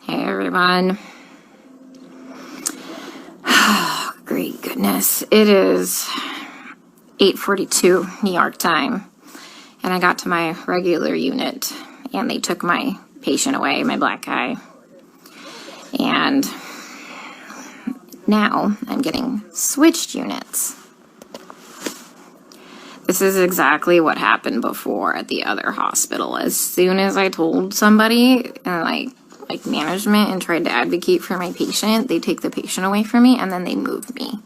Hey everyone. Oh, great goodness. It is 8:42 New York time, and I got to my regular unit, and they took my patient away, my black guy. And now I'm getting switched units. This is exactly what happened before at the other hospital. As soon as I told somebody, like management, and tried to advocate for my patient, they take the patient away from me and then they move me.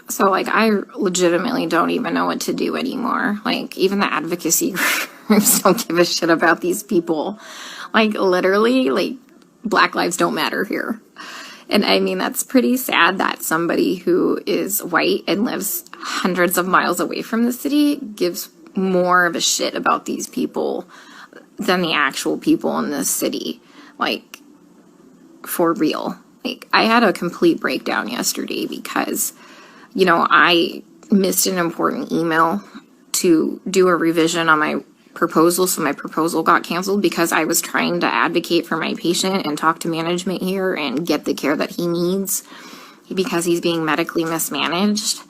So I legitimately don't even know what to do anymore. Even the advocacy groups don't give a shit about these people. Literally, Black lives don't matter here. And I mean, that's pretty sad that somebody who is white and lives hundreds of miles away from the city gives more of a shit about these people than the actual people in this city. For real. I had a complete breakdown yesterday because, I missed an important email to do a revision on my proposal, so my proposal got canceled because I was trying to advocate for my patient and talk to management here and get the care that he needs because he's being medically mismanaged.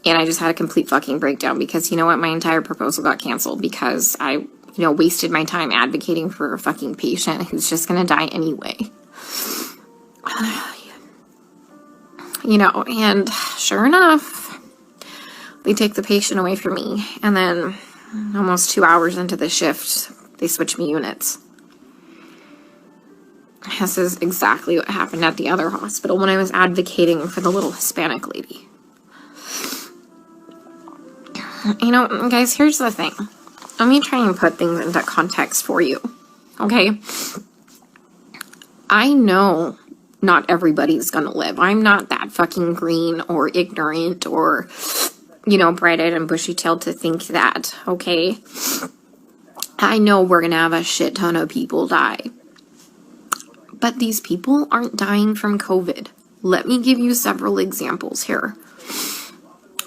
And I just had a complete fucking breakdown because, you know what, my entire proposal got canceled because I, wasted my time advocating for a fucking patient who's just gonna die anyway. And sure enough, they take the patient away from me, and then almost 2 hours into the shift, they switch me units. This is exactly what happened at the other hospital when I was advocating for the little Hispanic lady. Guys, here's the thing. Let me try and put things into context for you, okay? I know not everybody's gonna live. I'm not that fucking green or ignorant or, bright-eyed and bushy-tailed to think that, okay? I know we're gonna have a shit ton of people die. But these people aren't dying from COVID. Let me give you several examples here.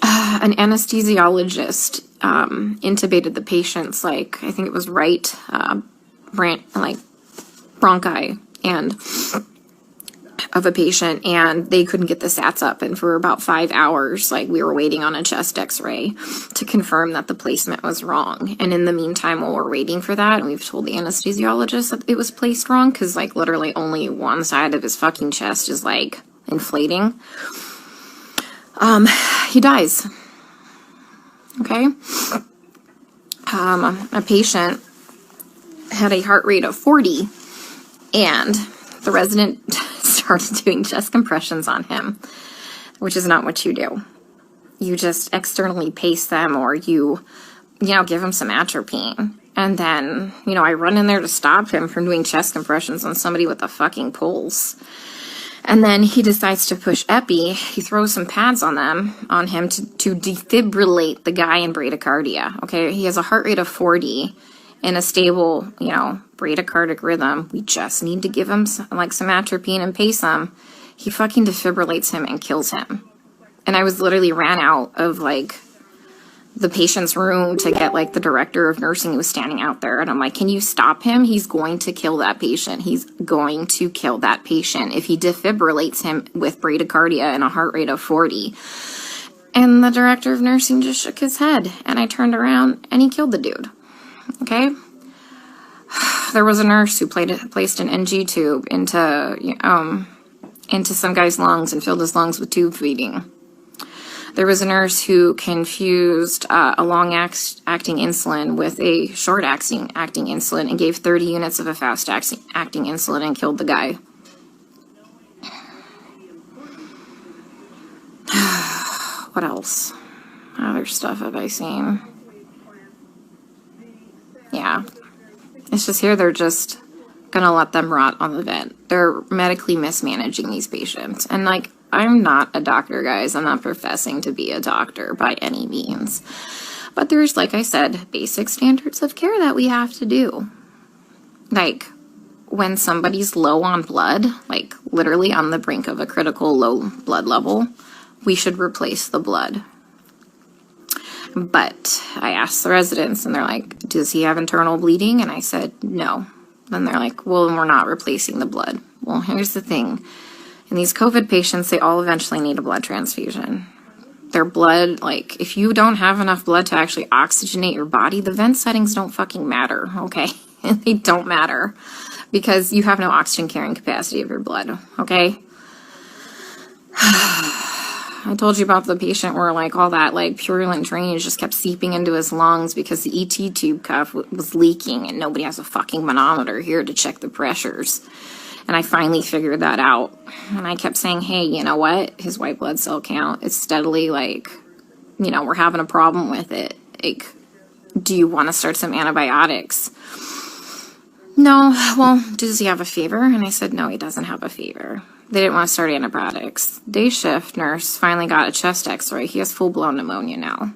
An anesthesiologist intubated the patient's, I think it was right bronchi and of a patient, and they couldn't get the sats up, and for about 5 hours, we were waiting on a chest x-ray to confirm that the placement was wrong. And in the meantime, while we're waiting for that, and we've told the anesthesiologist that it was placed wrong, because literally only one side of his fucking chest is inflating, he dies. Okay? A patient had a heart rate of 40, and the resident started doing chest compressions on him, which is not what you do. You just externally pace them, or you give him some atropine. And then, I run in there to stop him from doing chest compressions on somebody with a fucking pulse. And then he decides to push epi. He throws some pads on him to defibrillate the guy in bradycardia. Okay, he has a heart rate of 40 in a stable, bradycardic rhythm. We just need to give him some atropine and pace him. He fucking defibrillates him and kills him. And I was literally ran out of the patient's room to get the director of nursing who was standing out there, and I'm like, can you stop him? He's going to kill that patient. He's going to kill that patient if he defibrillates him with bradycardia and a heart rate of 40. And the director of nursing just shook his head, and I turned around and he killed the dude. Okay? There was a nurse who placed an NG tube into some guy's lungs and filled his lungs with tube feeding. There was a nurse who confused a long-acting insulin with a short-acting insulin and gave 30 units of a fast-acting insulin and killed the guy. What else? Other stuff have I seen? Yeah. It's just here they're just gonna let them rot on the vent. They're medically mismanaging these patients. And I'm not a doctor, guys. I'm not professing to be a doctor by any means. But there's, like I said, basic standards of care that we have to do. When somebody's low on blood, literally on the brink of a critical low blood level, we should replace the blood. But I asked the residents, and they're like, does he have internal bleeding? And I said, no. Then they're like, well, then we're not replacing the blood. Well, here's the thing. In these COVID patients, they all eventually need a blood transfusion. Their blood, like, if you don't have enough blood to actually oxygenate your body, the vent settings don't fucking matter, okay? They don't matter because you have no oxygen carrying capacity of your blood, okay? I told you about the patient where, like, all that, like, purulent drainage just kept seeping into his lungs because the ET tube cuff was leaking, and nobody has a fucking manometer here to check the pressures. And I finally figured that out. And I kept saying, hey, you know what? His white blood cell count is steadily, like, you know, we're having a problem with it. Like, do you want to start some antibiotics? No. Well, does he have a fever? And I said, no, he doesn't have a fever. They didn't want to start antibiotics. Day shift nurse finally got a chest x-ray. He has full-blown pneumonia now.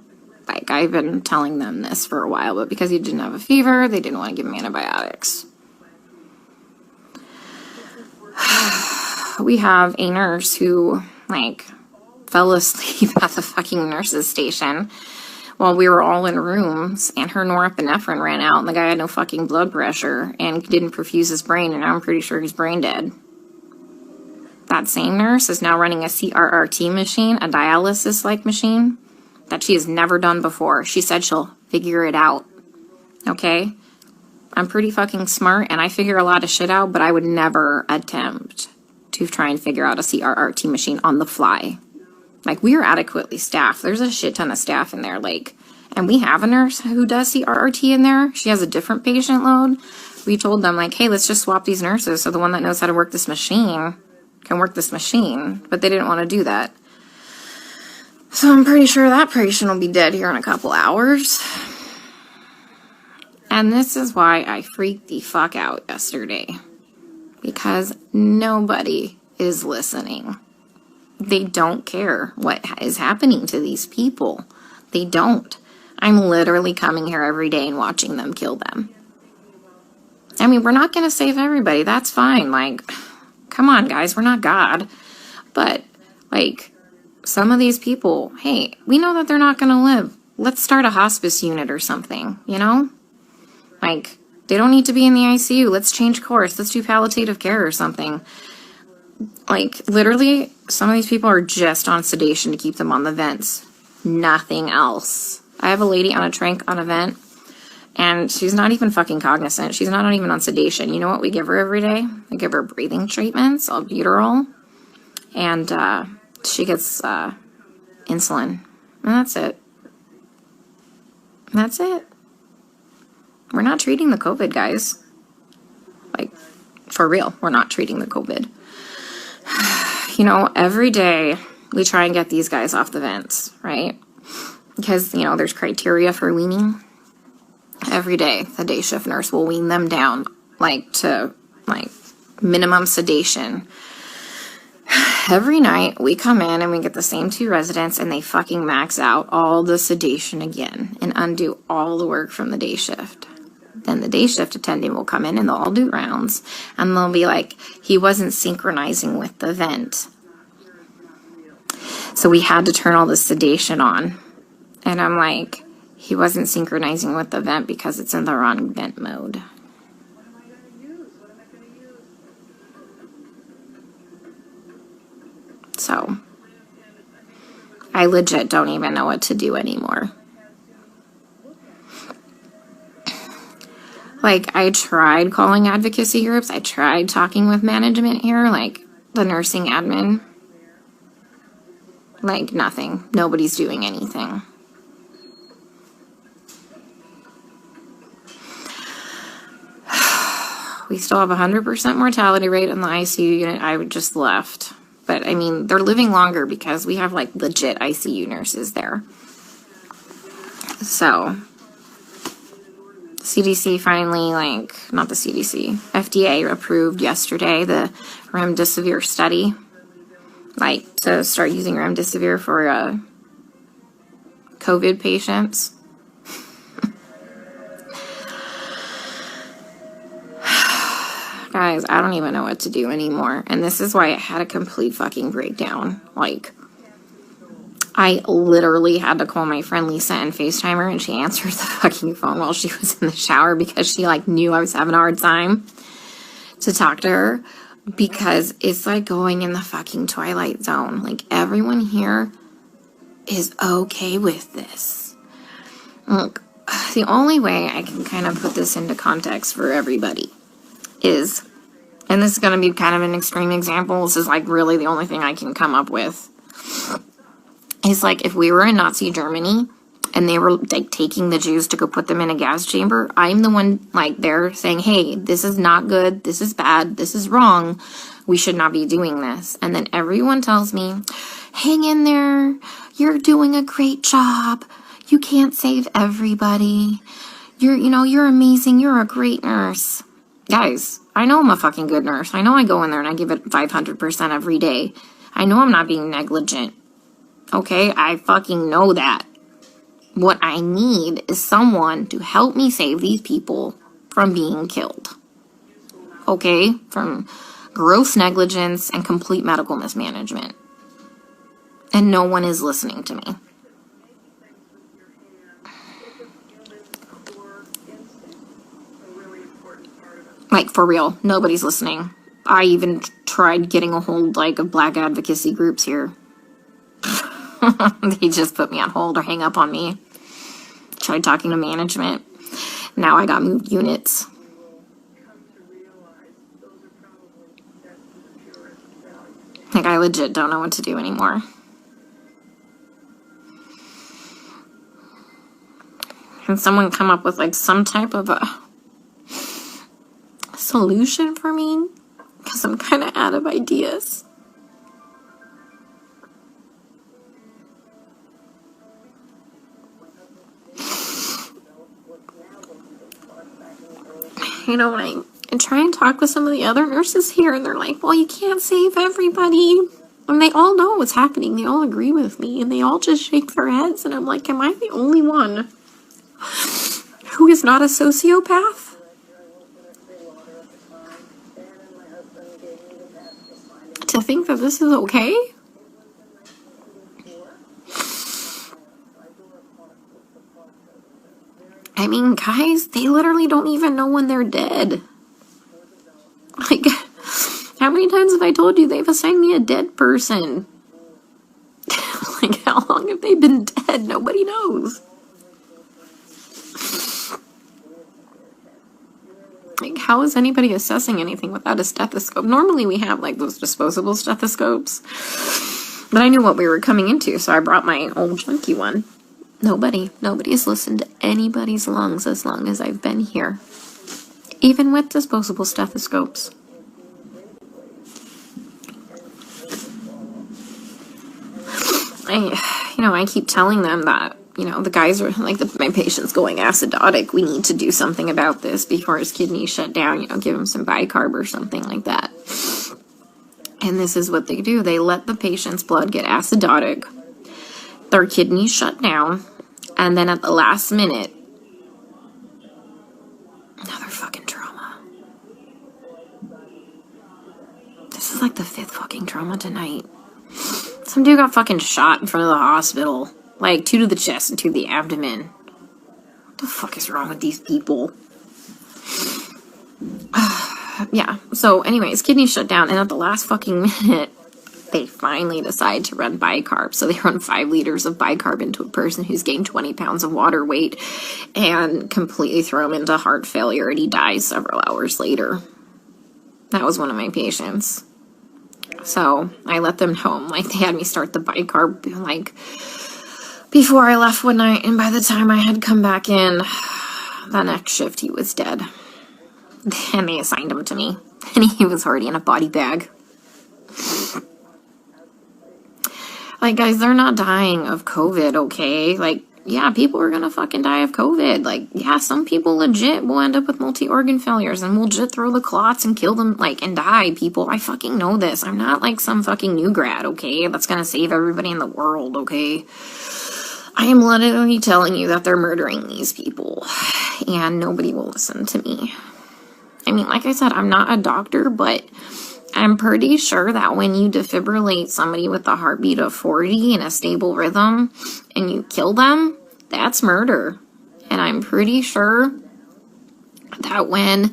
Like, I've been telling them this for a while, but because he didn't have a fever, they didn't want to give him antibiotics. We have a nurse who, like, fell asleep at the fucking nurse's station while we were all in rooms, and her norepinephrine ran out, and the guy had no fucking blood pressure and didn't perfuse his brain, and I'm pretty sure he's brain dead. That same nurse is now running a CRRT machine, a dialysis-like machine, that she has never done before. She said she'll figure it out, okay? I'm pretty fucking smart, and I figure a lot of shit out, but I would never attempt to try and figure out a CRRT machine on the fly. Like, we are adequately staffed. There's a shit ton of staff in there, like, and we have a nurse who does CRRT in there. She has a different patient load. We told them, like, hey, let's just swap these nurses so the one that knows how to work this machine can work this machine, but they didn't want to do that. So I'm pretty sure that patient will be dead here in a couple hours. And this is why I freaked the fuck out yesterday. Because nobody is listening. They don't care what is happening to these people. They don't. I'm literally coming here every day and watching them kill them. I mean, we're not going to save everybody. That's fine. Like, come on, guys. We're not God. But, like, some of these people, hey, we know that they're not going to live. Let's start a hospice unit or something, you know? Like, they don't need to be in the ICU. Let's change course. Let's do palliative care or something. Like, literally, some of these people are just on sedation to keep them on the vents. Nothing else. I have a lady on a tranq on a vent, and she's not even fucking cognizant. She's not even on sedation. You know what we give her every day? We give her breathing treatments, albuterol, and she gets insulin. And that's it. That's it. We're not treating the COVID, guys. Like, for real, we're not treating the COVID. You know, every day we try and get these guys off the vents, right? Because, you know, there's criteria for weaning. Every day, the day shift nurse will wean them down, like, to, like, minimum sedation. Every night, we come in and we get the same two residents, and they fucking max out all the sedation again and undo all the work from the day shift. Then the day shift attendant will come in and they'll all do rounds, and they'll be like, he wasn't synchronizing with the vent. So we had to turn all the sedation on. And I'm like, he wasn't synchronizing with the vent because it's in the wrong vent mode. So I legit don't even know what to do anymore. Like, I tried calling advocacy groups. I tried talking with management here, like the nursing admin. Like, nothing. Nobody's doing anything. We still have 100% mortality rate in the ICU unit. I just left. But, I mean, they're living longer because we have, like, legit ICU nurses there. So, CDC finally, like, not the CDC, FDA approved yesterday the remdesivir study. Like, to start using remdesivir for COVID patients. Guys, I don't even know what to do anymore. And this is why I had a complete fucking breakdown. Like, I literally had to call my friend Lisa and FaceTime her, and she answered the fucking phone while she was in the shower because she like knew I was having a hard time to talk to her, because it's like going in the fucking Twilight Zone. Like, everyone here is okay with this. Look, the only way I can kind of put this into context for everybody is, and this is going to be kind of an extreme example, this is like really the only thing I can come up with, is like if we were in Nazi Germany and they were like taking the Jews to go put them in a gas chamber, I'm the one like there saying, hey, this is not good, this is bad, this is wrong, we should not be doing this. And then everyone tells me, hang in there, you're doing a great job, you can't save everybody, you're amazing, you're a great nurse. Guys, I know I'm a fucking good nurse. I know I go in there and I give it 500% every day. I know I'm not being negligent. Okay, I fucking know that. What I need is someone to help me save these people from being killed. Okay, from gross negligence and complete medical mismanagement. And no one is listening to me. Like, for real, nobody's listening. I even tried getting a hold, like, of black advocacy groups here. They just put me on hold or hang up on me. Tried talking to management. Now I got moved units. Like, I legit don't know what to do anymore. Can someone come up with, like, some type of a solution for me? Because I'm kind of out of ideas. When I try and talk with some of the other nurses here, and they're like, well, you can't save everybody. And they all know what's happening. They all agree with me, and they all just shake their heads. And I'm like, am I the only one who is not a sociopath? To think that this is okay? I mean, guys, they literally don't even know when they're dead. Like, how many times have I told you they've assigned me a dead person? Like, how long have they been dead? Nobody knows. Like, how is anybody assessing anything without a stethoscope? Normally we have, like, those disposable stethoscopes. But I knew what we were coming into, so I brought my old junky one. Nobody's listened to anybody's lungs as long as I've been here. Even with disposable stethoscopes. I keep telling them that, the guys are, like, my patient's going acidotic. We need to do something about this before his kidneys shut down, give him some bicarb or something like that. And this is what they do. They let the patient's blood get acidotic. Their kidneys shut down. And then at the last minute, another fucking trauma. This is like the 5th fucking trauma tonight. Some dude got fucking shot in front of the hospital. Like, 2 to the chest and 2 to the abdomen. What the fuck is wrong with these people? Yeah, so anyways, kidneys shut down, and at the last fucking minute, they finally decide to run bicarb. So they run 5 liters of bicarb into a person who's gained 20 pounds of water weight and completely throw him into heart failure, and he dies several hours later. That was one of my patients. So I let them know, like, they had me start the bicarb, like, before I left one night, and by the time I had come back in, the next shift, he was dead. And they assigned him to me, and he was already in a body bag. Like, guys, they're not dying of COVID, okay? Like, yeah, people are gonna fucking die of COVID. Like, yeah, some people legit will end up with multi-organ failures and will legit throw the clots and kill them, like, and die, people. I fucking know this. I'm not, like, some fucking new grad, okay? That's gonna save everybody in the world, okay? I am literally telling you that they're murdering these people, and nobody will listen to me. I mean, like I said, I'm not a doctor, but I'm pretty sure that when you defibrillate somebody with a heartbeat of 40 in a stable rhythm and you kill them, that's murder. And I'm pretty sure that when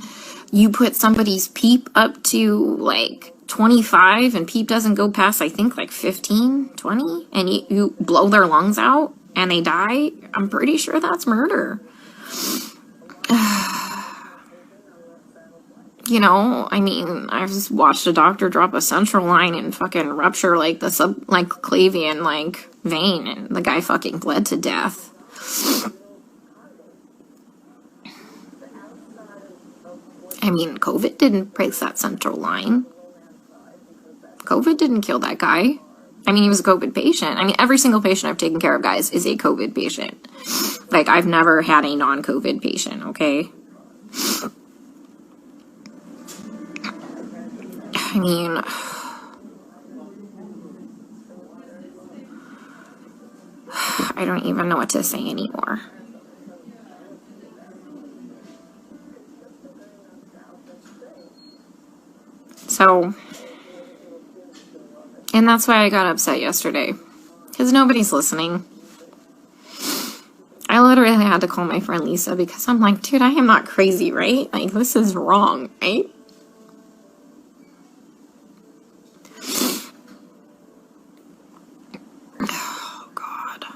you put somebody's PEEP up to like 25 and PEEP doesn't go past, I think, like 15, 20, and you blow their lungs out and they die, I'm pretty sure that's murder. You know, I mean, I've just watched a doctor drop a central line and fucking rupture like the subclavian like vein, and the guy fucking bled to death. I mean, COVID didn't break that central line. COVID didn't kill that guy. I mean, he was a COVID patient. I mean, every single patient I've taken care of, guys, is a COVID patient. Like, I've never had a non-COVID patient, okay? I mean, I don't even know what to say anymore. So, and that's why I got upset yesterday, because nobody's listening. I literally had to call my friend Lisa because I'm like, dude, I am not crazy, right? Like, this is wrong, right? Oh, God.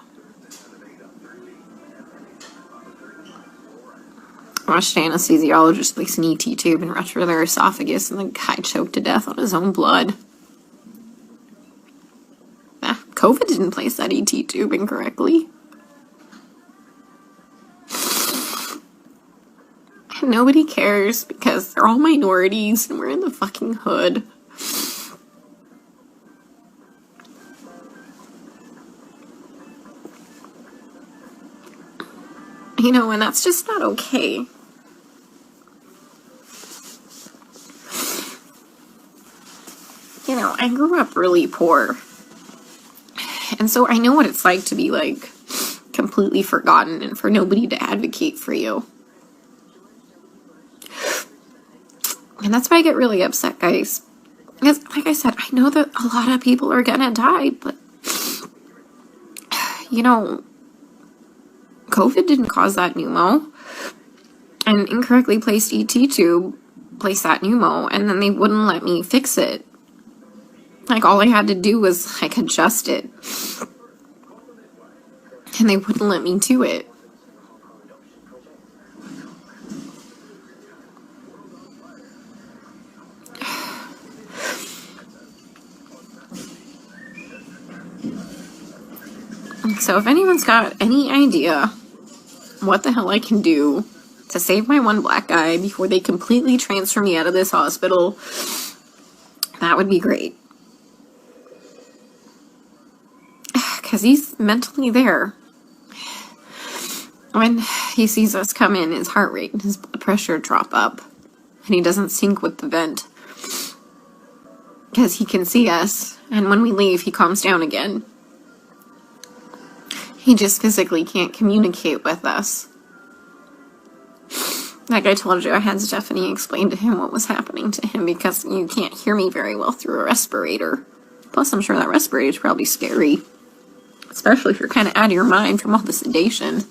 I watched an anesthesiologist place an ET tube and rupture their esophagus, and the guy choked to death on his own blood. COVID didn't place that ET tube incorrectly. And nobody cares because they're all minorities and we're in the fucking hood. You know, and that's just not okay. You know, I grew up really poor. And so I know what it's like to be, like, completely forgotten and for nobody to advocate for you. And that's why I get really upset, guys. Because, like I said, I know that a lot of people are gonna die, but, you know, COVID didn't cause that pneumo. An incorrectly placed ET tube placed that pneumo, and then they wouldn't let me fix it. Like, all I had to do was, like, adjust it. And they wouldn't let me do it. So if anyone's got any idea what the hell I can do to save my one black guy before they completely transfer me out of this hospital, that would be great. Because he's mentally there. When he sees us come in, his heart rate and his blood pressure drop up. And he doesn't sync with the vent. Because he can see us. And when we leave, he calms down again. He just physically can't communicate with us. Like I told you, I had Stephanie explain to him what was happening to him because you can't hear me very well through a respirator. Plus, I'm sure that respirator is probably scary. Especially if you're kind of out of your mind from all the sedation.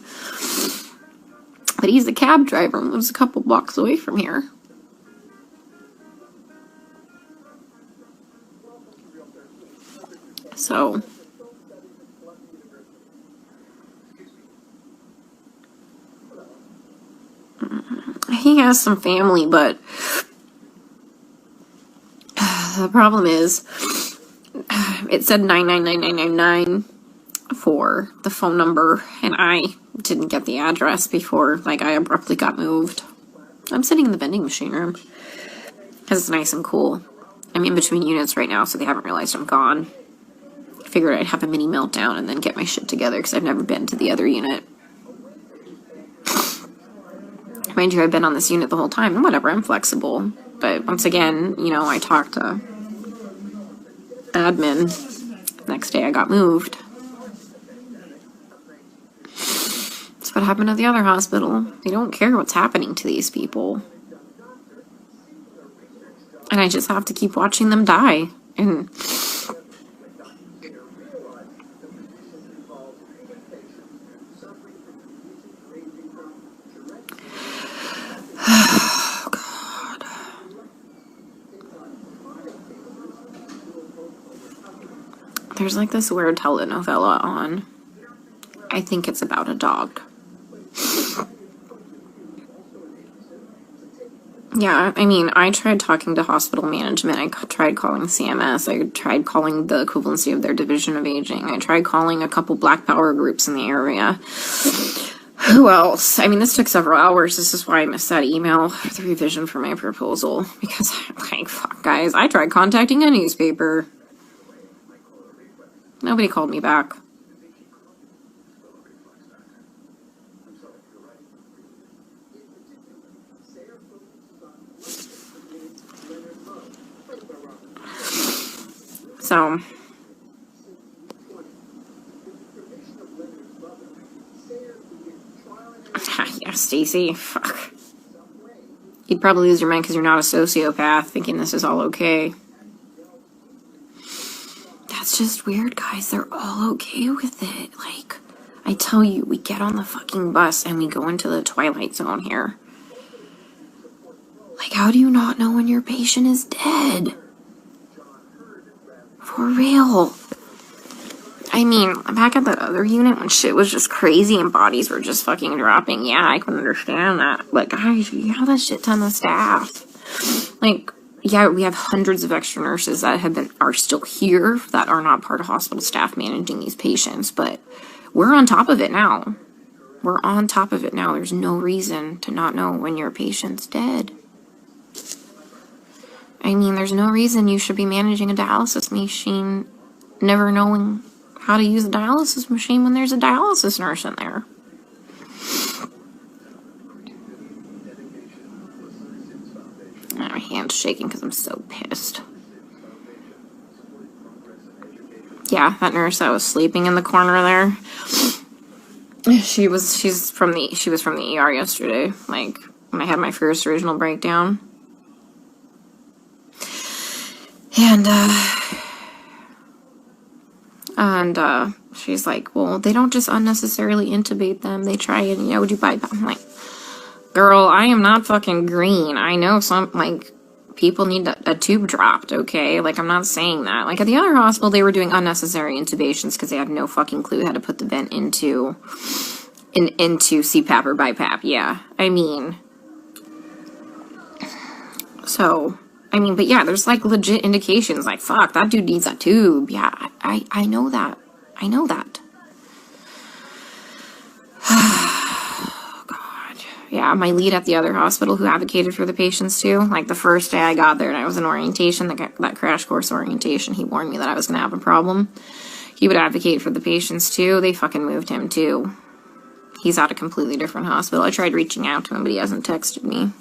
But he's a cab driver and lives a couple blocks away from here. So he has some family, but the problem is it said 99999 for the phone number, and I didn't get the address before, like, I abruptly got moved. I'm sitting in the vending machine room because it's nice and cool. I'm in between units right now, so they haven't realized I'm gone. I figured I'd have a mini meltdown and then get my shit together because I've never been to the other unit. Mind you, I've been on this unit the whole time, and whatever, I'm flexible. But once again, you know, I talked to admin. Next day I got moved. That's what happened at the other hospital. They don't care what's happening to these people. And I just have to keep watching them die. And oh, God. There's like this weird telenovela on. I think it's about a dog. Yeah, I mean, I tried talking to hospital management. I tried calling CMS. I tried calling the equivalency of their division of aging. I tried calling a couple Black Power groups in the area. Who else? I mean, this took several hours. This is why I missed that email, the revision for my proposal. Because, like, fuck, guys, I tried contacting a newspaper. Nobody called me back. So, yeah, Stacy, fuck. You'd probably lose your mind because you're not a sociopath thinking this is all okay. That's just weird, guys. They're all okay with it. Like, I tell you, we get on the fucking bus and we go into the twilight zone here. Like, how do you not know when your patient is dead? For real. I mean, back at that other unit when shit was just crazy and bodies were just fucking dropping, yeah, I can understand that. But guys, you have a shit ton of staff. Like, yeah, we have hundreds of extra nurses that are still here that are not part of hospital staff managing these patients, but we're on top of it now. We're on top of it now. There's no reason to not know when your patient's dead. I mean, there's no reason you should be managing a dialysis machine never knowing how to use a dialysis machine when there's a dialysis nurse in there. My hand's shaking because I'm so pissed. Yeah, that nurse that was sleeping in the corner there. She was from the ER yesterday, like when I had my first original breakdown. And she's like, well, they don't just unnecessarily intubate them. They try and, do bypass. I'm like, girl, I am not fucking green. I know some, like, people need a tube dropped, okay? Like, I'm not saying that. Like, at the other hospital, they were doing unnecessary intubations because they had no fucking clue how to put the vent into CPAP or BiPAP. Yeah, I mean, so... I mean, but yeah, there's like legit indications like, fuck, that dude needs a tube. Yeah, I know that. I know that. God. Yeah, my lead at the other hospital who advocated for the patients too, like the first day I got there and I was in orientation, that crash course orientation, he warned me that I was going to have a problem. He would advocate for the patients too. They fucking moved him too. He's at a completely different hospital. I tried reaching out to him, but he hasn't texted me.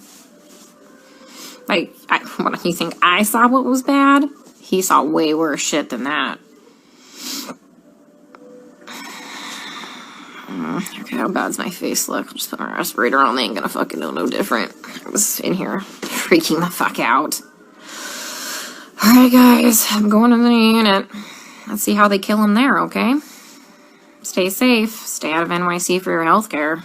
Like, what, you think I saw what was bad? He saw way worse shit than that. Okay, how bad's my face look? I'll just put my respirator on. They ain't gonna fucking know no different. I was in here freaking the fuck out. Alright, guys. I'm going to the unit. Let's see how they kill him there, okay? Stay safe. Stay out of NYC for your healthcare.